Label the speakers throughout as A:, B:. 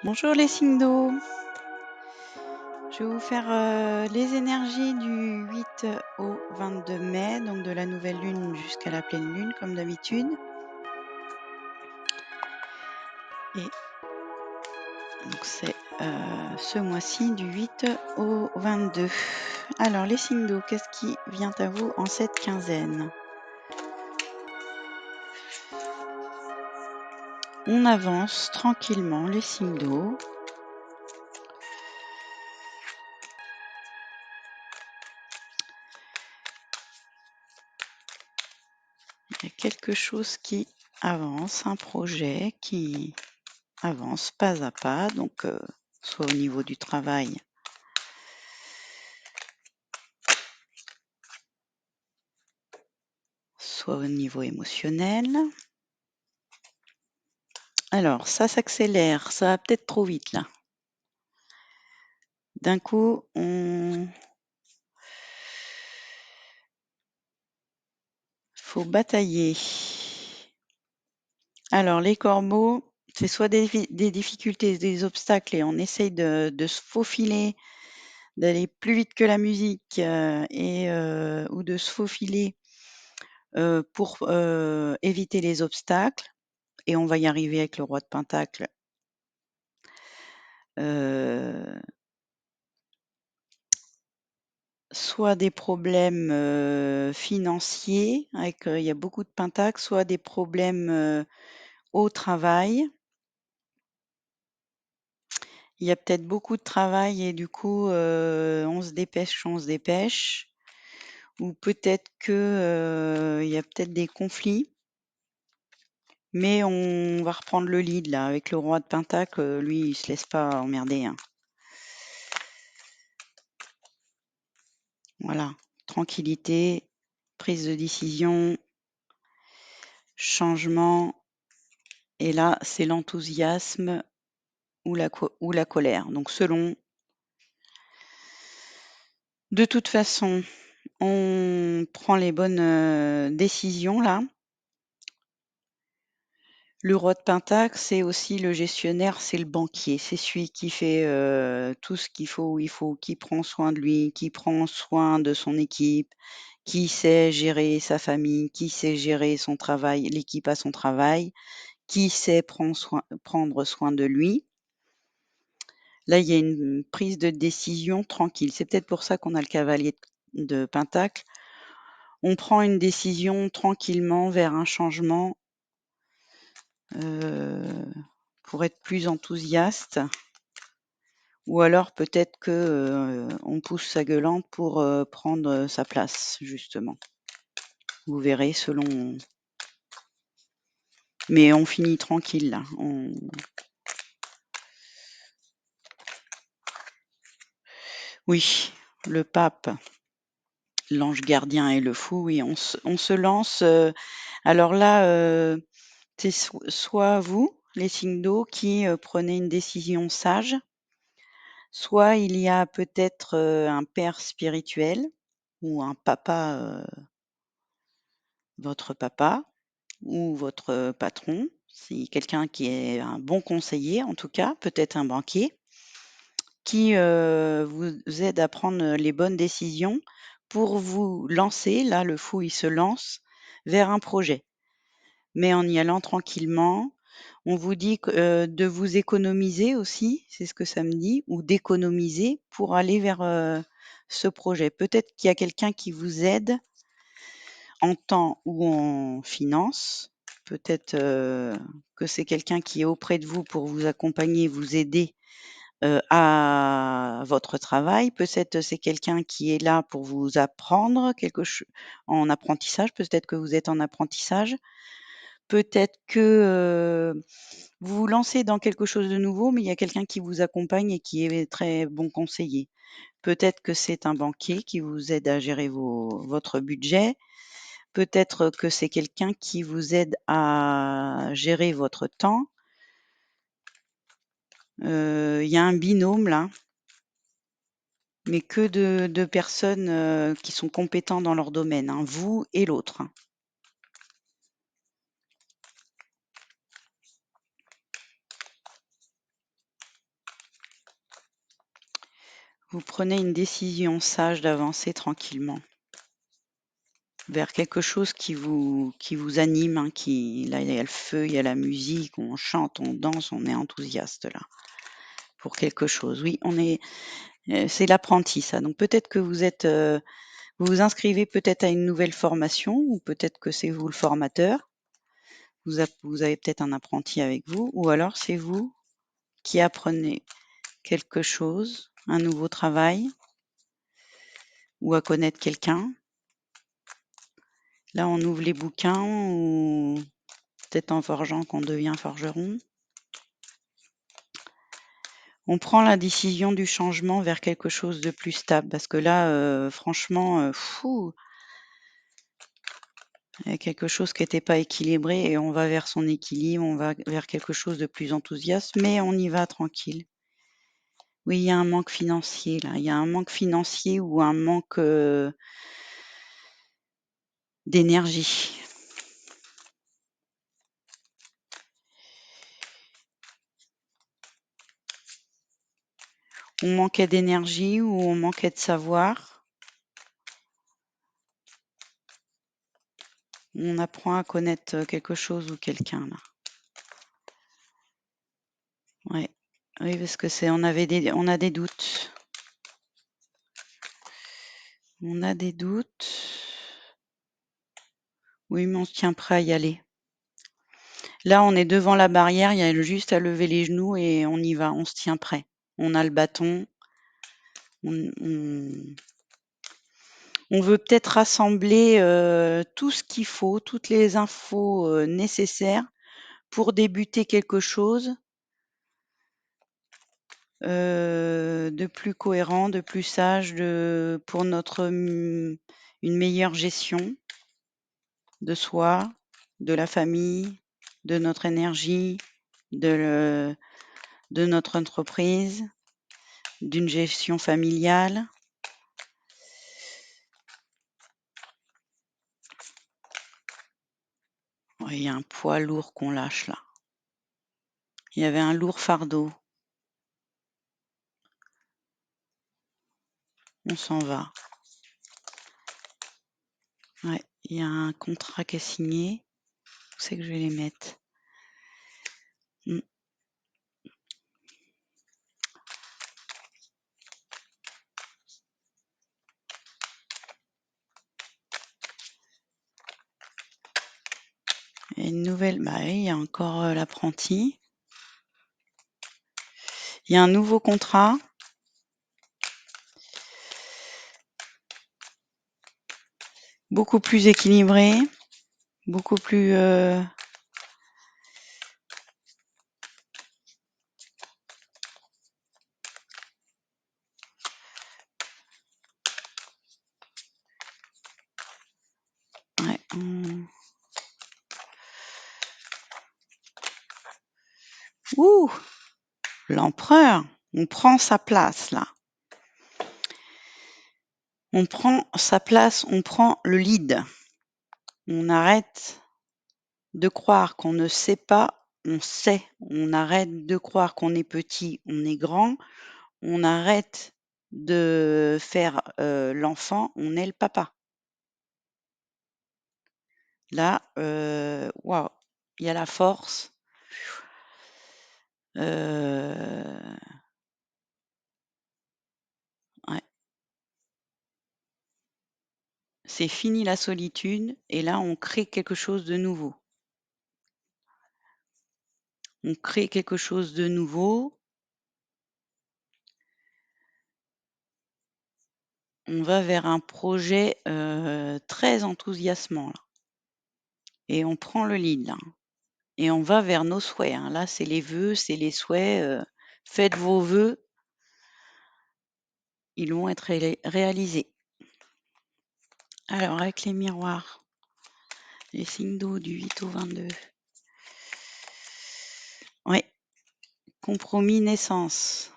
A: Bonjour les signes d'eau. Je vais vous faire les énergies du 8 au 22 mai, donc de la nouvelle lune jusqu'à la pleine lune, comme d'habitude. Et donc c'est ce mois-ci du 8 au 22. Alors les signes d'eau, qu'est-ce qui vient à vous en cette quinzaine? On avance tranquillement les signes d'eau. Il y a quelque chose qui avance, un projet qui avance pas à pas, donc soit au niveau du travail, soit au niveau émotionnel. Alors ça s'accélère, ça va peut-être trop vite là. D'un coup, faut batailler. Alors les corbeaux, c'est soit des difficultés, des obstacles et on essaye de se faufiler, d'aller plus vite que la musique, ou de se faufiler, pour, éviter les obstacles et on va y arriver avec le roi de pentacle. Heu, Soit des problèmes, financiers avec, il y a beaucoup de pentacles, soit des problèmes, au travail. Il y a peut-être beaucoup de travail et du coup, on se dépêche, on se dépêche. Ou peut-être que, il y a peut-être des conflits, mais on va reprendre le lead là avec le roi de pentacle, lui il se laisse pas emmerder, hein. Voilà, tranquillité, prise de décision, changement et là, c'est l'enthousiasme ou la colère, donc selon. De toute façon, on prend les bonnes, décisions là. Le roi de pentacle, c'est aussi le gestionnaire, c'est le banquier. C'est celui qui fait, tout ce qu'il faut où il faut, qui prend soin de lui, qui prend soin de son équipe, qui sait gérer sa famille, qui sait gérer son travail, l'équipe à son travail, qui sait prendre soin de lui. Là, il y a une prise de décision tranquille. C'est peut-être pour ça qu'on a le cavalier de pentacle. On prend une décision tranquillement vers un changement, heu, pour être plus enthousiaste ou alors peut-être que, on pousse sa gueulante pour, prendre, sa place justement. Vous verrez selon, mais on finit tranquille là. Oui, le pape, l'ange gardien et le fou, oui, on se lance, alors là, c'est soit vous, les signes d'eau, qui, prenez une décision sage, soit il y a peut-être, un père spirituel ou un papa, votre papa ou votre patron. C'est quelqu'un qui est un bon conseiller en tout cas, peut-être un banquier, qui, vous aide à prendre, les bonnes décisions pour vous lancer. Là, le fou, il se lance vers un projet, mais en y allant tranquillement. On vous dit que, de vous économiser aussi, c'est ce que ça me dit, ou d'économiser pour aller vers, ce projet. Peut-être qu'il y a quelqu'un qui vous aide en temps ou en finances. Peut-être, que c'est quelqu'un qui est auprès de vous pour vous accompagner, vous aider, à votre travail. Peut-être c'est quelqu'un qui est là pour vous apprendre quelque chose en apprentissage. Peut-être que vous êtes en apprentissage. Peut-être que, vous vous lancez dans quelque chose de nouveau, mais il y a quelqu'un qui vous accompagne et qui est très bon conseiller. Peut-être que c'est un banquier qui vous aide à gérer votre budget. Peut-être que c'est quelqu'un qui vous aide à gérer votre temps. Il y a un binôme là, mais que de personnes, qui sont compétents dans leur domaine, hein, vous et l'autre, hein. Vous prenez une décision sage d'avancer tranquillement vers quelque chose qui vous anime, hein, là, il y a le feu, il y a la musique, on chante, on danse, on est enthousiaste là, pour quelque chose. Oui, c'est l'apprenti ça, donc peut-être que vous vous inscrivez peut-être à une nouvelle formation ou peut-être que c'est vous le formateur. Vous avez peut-être un apprenti avec vous ou alors c'est vous qui apprenez quelque chose, un nouveau travail ou à connaître quelqu'un. Là, on ouvre les bouquins ou peut-être en forgeant qu'on devient forgeron. On prend la décision du changement vers quelque chose de plus stable parce que là, franchement, il y a quelque chose qui était pas équilibré et on va vers son équilibre, on va vers quelque chose de plus enthousiaste, mais on y va tranquille. Oui, il y a un manque financier là, il y a un manque financier ou un manque, d'énergie. On manquait d'énergie ou on manquait de savoir. On apprend à connaître, quelque chose ou quelqu'un là. Ouais. Oui, parce que on a des doutes. On a des doutes. Oui, mais on se tient prêt à y aller. Là, on est devant la barrière, il y a juste à lever les genoux et on y va, on se tient prêt. On a le bâton, on on veut peut-être rassembler, tout ce qu'il faut, toutes les infos, nécessaires pour débuter quelque chose, de plus cohérent, de plus sage, pour une meilleure gestion de soi, de la famille, de notre énergie, de le de notre entreprise, d'une gestion familiale. Ouais, il y a un poids lourd qu'on lâche là. Il y avait un lourd fardeau. On s'en va. Ouais, il y a un contrat qui est signé. Où c'est que je vais les mettre? Mmh. Et une nouvelle bah oui, il y a encore, l'apprenti. Il y a un nouveau contrat. Beaucoup plus équilibré, beaucoup plus, ouais, ouh! L'empereur! On prend sa place là. On prend sa place, on prend le lead. On arrête de croire qu'on ne sait pas, on sait. On arrête de croire qu'on est petit, on est grand. On arrête de faire, l'enfant, on est le papa. Là, waouh, il y a la force. Heu, ouais, c'est fini la solitude et là, on crée quelque chose de nouveau. On crée quelque chose de nouveau, on va vers un projet, très enthousiasmant là et on prend le lead là, hein et on va vers nos souhaits, hein. Là, c'est les vœux, c'est les souhaits, faites vos vœux, ils vont être réalisés. Alors avec les miroirs, les signes d'eau du 8 au 22. Ouais, compromis, naissance.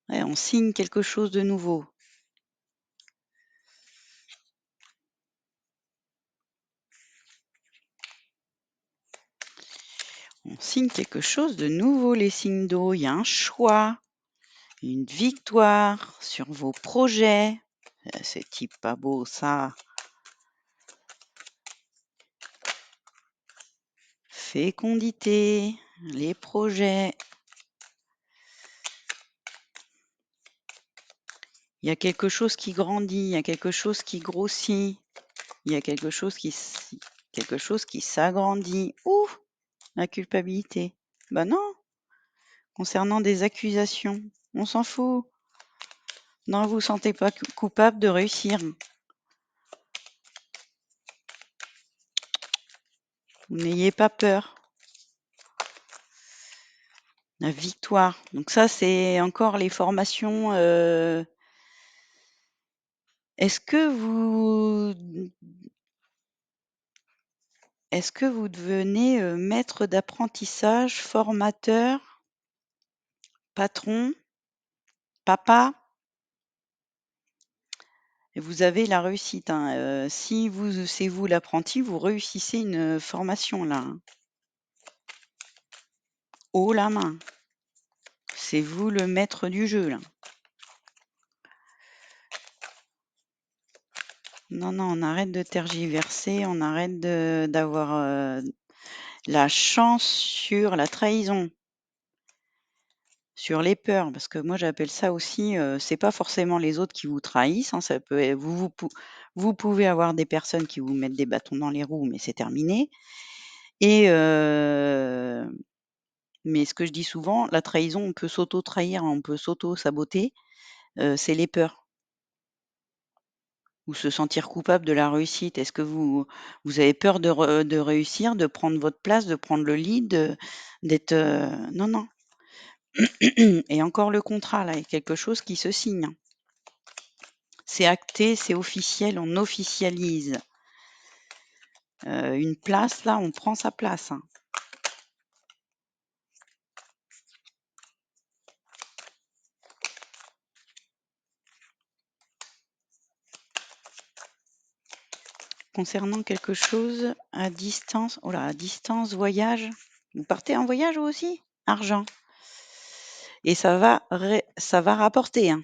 A: Ouais, on signe quelque chose de nouveau. On signe quelque chose de nouveau, les signes d'eau. Il y a un choix, une victoire sur vos projets. C'est type pas beau ça. Fécondité, les projets. Il y a quelque chose qui grandit, il y a quelque chose qui grossit, il y a quelque chose qui s'agrandit. Ouh, la culpabilité. Bah non, concernant des accusations, on s'en fout. Non, vous vous sentez pas coupable de réussir. Vous n'ayez pas peur. La victoire. Donc ça, c'est encore les formations. Est-ce que vous devenez maître d'apprentissage, formateur, patron, papa? Et vous avez la réussite, hein. Si c'est vous l'apprenti, vous réussissez une formation là, hein. Haut la main. C'est vous le maître du jeu là. Non, non, on arrête de tergiverser, on arrête d'avoir la chance sur la trahison, sur les peurs, parce que moi j'appelle ça aussi, c'est pas forcément les autres qui vous trahissent, hein, ça peut être, vous pouvez avoir des personnes qui vous mettent des bâtons dans les roues, mais c'est terminé. Et mais ce que je dis souvent, la trahison, on peut s'auto-trahir, on peut s'auto-saboter, c'est les peurs ou se sentir coupable de la réussite. Est-ce que vous avez peur de réussir, de prendre votre place, de prendre le lead, d'être, non, non. Et encore le contrat là, il y a quelque chose qui se signe, hein. C'est acté, c'est officiel, on officialise. Une place là, on prend sa place, hein. Concernant quelque chose à distance, oh là, à distance, voyage. Vous partez en voyage vous aussi? Argent. Et ça va rapporter, hein.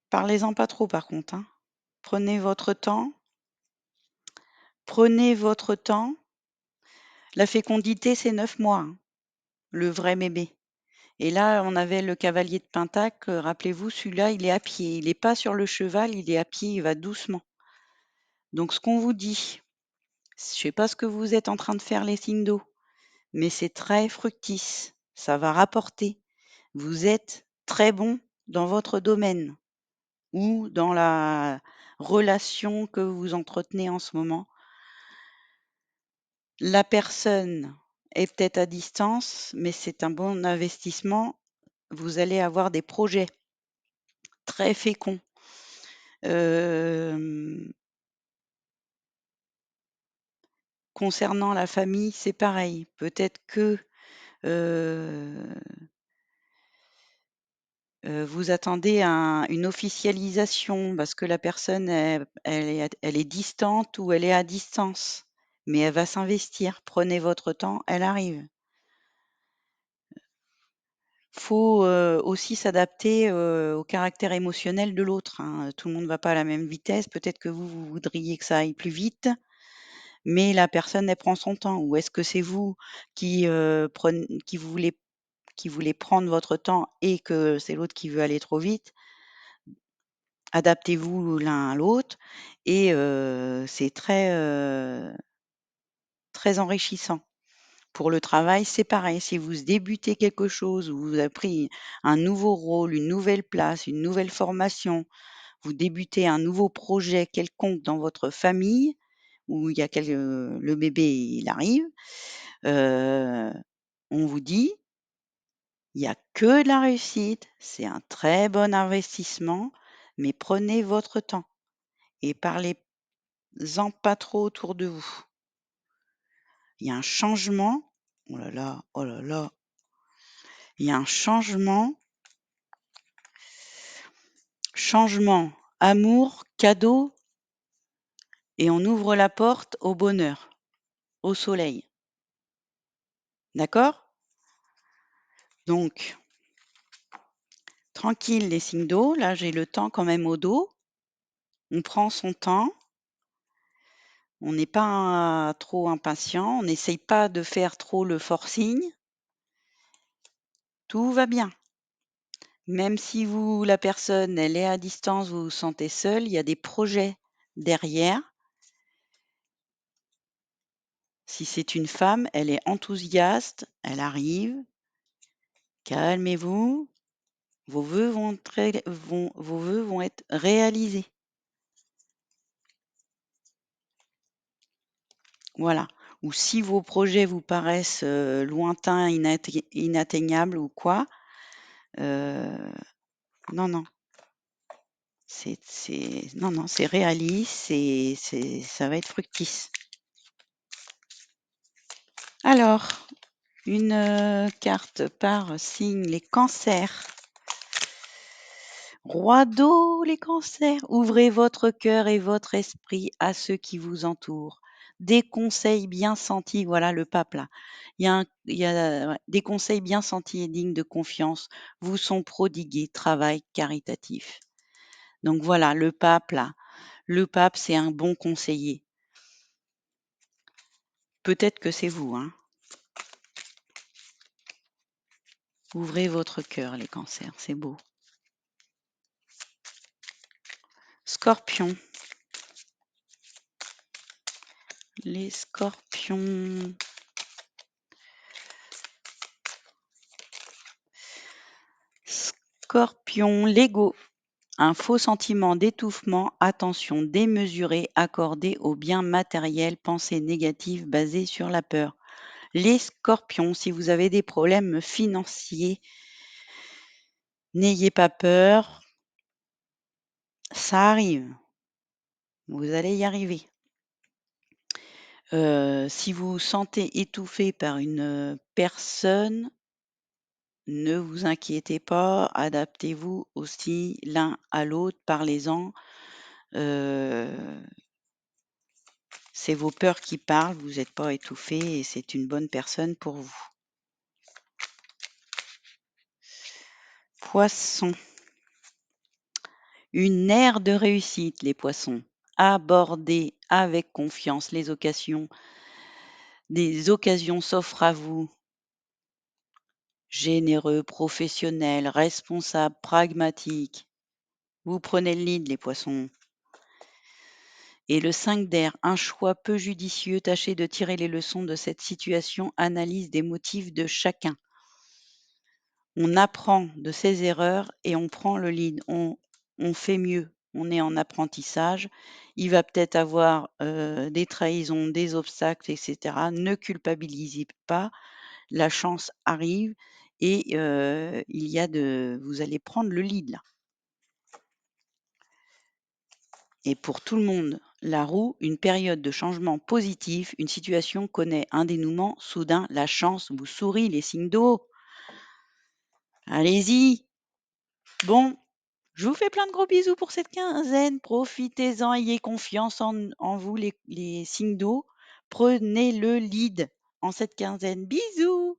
A: Parlez-en pas trop par contre, hein. Prenez votre temps. Prenez votre temps. La fécondité, c'est 9 mois, hein, le vrai bébé. Et là, on avait le cavalier de Pentacle, rappelez-vous, celui-là, il est à pied. Il n'est pas sur le cheval, il est à pied, il va doucement. Donc ce qu'on vous dit, je sais pas ce que vous êtes en train de faire les signes d'eau, mais c'est très fructice. Ça va rapporter. Vous êtes très bon dans votre domaine ou dans la relation que vous entretenez en ce moment. La personne est peut-être à distance, mais c'est un bon investissement. Vous allez avoir des projets très féconds. Hem, Concernant la famille, c'est pareil. Peut-être que, heu vous attendez une officialisation parce que la personne, elle est distante ou elle est à distance, mais elle va s'investir. Prenez votre temps, elle arrive. Faut, aussi s'adapter, au caractère émotionnel de l'autre, hein. Tout le monde ne va pas à la même vitesse. Peut-être que vous voudriez que ça aille plus vite, mais la personne, elle prend son temps. Ou est-ce que c'est vous qui, qui voulez prendre votre temps et que c'est l'autre qui veut aller trop vite? Adaptez-vous l'un à l'autre et c'est très enrichissant. Pour le travail, c'est pareil, si vous débutez quelque chose ou vous avez pris un nouveau rôle, une nouvelle place, une nouvelle formation, vous débutez un nouveau projet quelconque dans votre famille où il y a le bébé, il arrive, heu, on vous dit: «Il y a que de la réussite, c'est un très bon investissement, mais prenez votre temps et parlez-en pas trop autour de vous». Il y a un changement, oh là là, oh là là, il y a un changement, amour, cadeau et on ouvre la porte au bonheur. au soleil. D'accord? Donc, tranquille les signes d'eau, là j'ai le temps quand même au dos. On prend son temps, on n'est pas trop impatient, on n'essaye pas de faire trop le forcing. Tout va bien. Même si la personne, elle est à distance, vous vous sentez seul, il y a des projets derrière. Si c'est une femme, elle est enthousiaste, elle arrive, calmez-vous, vos vœux vont être réalisés. Voilà. Ou si vos projets vous paraissent, lointains, inatteignables ou quoi, heu, non, non, non, non, c'est réaliste, ça va être fructice. Alors, une, carte par signe, les cancers. Roi d'eau, les cancers, ouvrez votre cœur et votre esprit à ceux qui vous entourent. Des conseils bien sentis, voilà le pape là. Il y a ouais, des conseils bien sentis et dignes de confiance vous sont prodigués, travail caritatif. Donc voilà, le pape là, le pape c'est un bon conseiller. Peut-être que c'est vous, hein. Ouvrez votre cœur, les cancers, c'est beau. Scorpion, les scorpions. Scorpion, l'ego. Un faux sentiment d'étouffement, attention démesurée accordée aux biens matériels, pensées négatives basées sur la peur. Les scorpions, si vous avez des problèmes financiers, n'ayez pas peur, ça arrive, vous allez y arriver. Si vous vous sentez étouffé par une personne, ne vous inquiétez pas, adaptez-vous aussi l'un à l'autre, parlez-en. Euh, C'est vos peurs qui parlent, vous n'êtes pas étouffé et c'est une bonne personne pour vous. Poissons, une ère de réussite, les poissons. Abordez avec confiance les occasions. Des occasions s'offrent à vous. Généreux, professionnel, responsable, pragmatique. Vous prenez le lead, les poissons. Et le 5 d'air, un choix peu judicieux, tâchez de tirer les leçons de cette situation, analyse des motifs de chacun. On apprend de ses erreurs et on prend le lead. On fait mieux. On est en apprentissage. Il va peut-être avoir, des trahisons, des obstacles et cetera. Ne culpabilisez pas, la chance arrive et vous allez prendre le lead là. Et pour tout le monde, la roue, une période de changement positif, une situation connaît un dénouement soudain, la chance vous sourit, les signes d'eau. Allez-y! Bon, je vous fais plein de gros bisous pour cette quinzaine. Profitez-en, ayez confiance en vous, les signes d'eau. Prenez le lead en cette quinzaine. Bisous!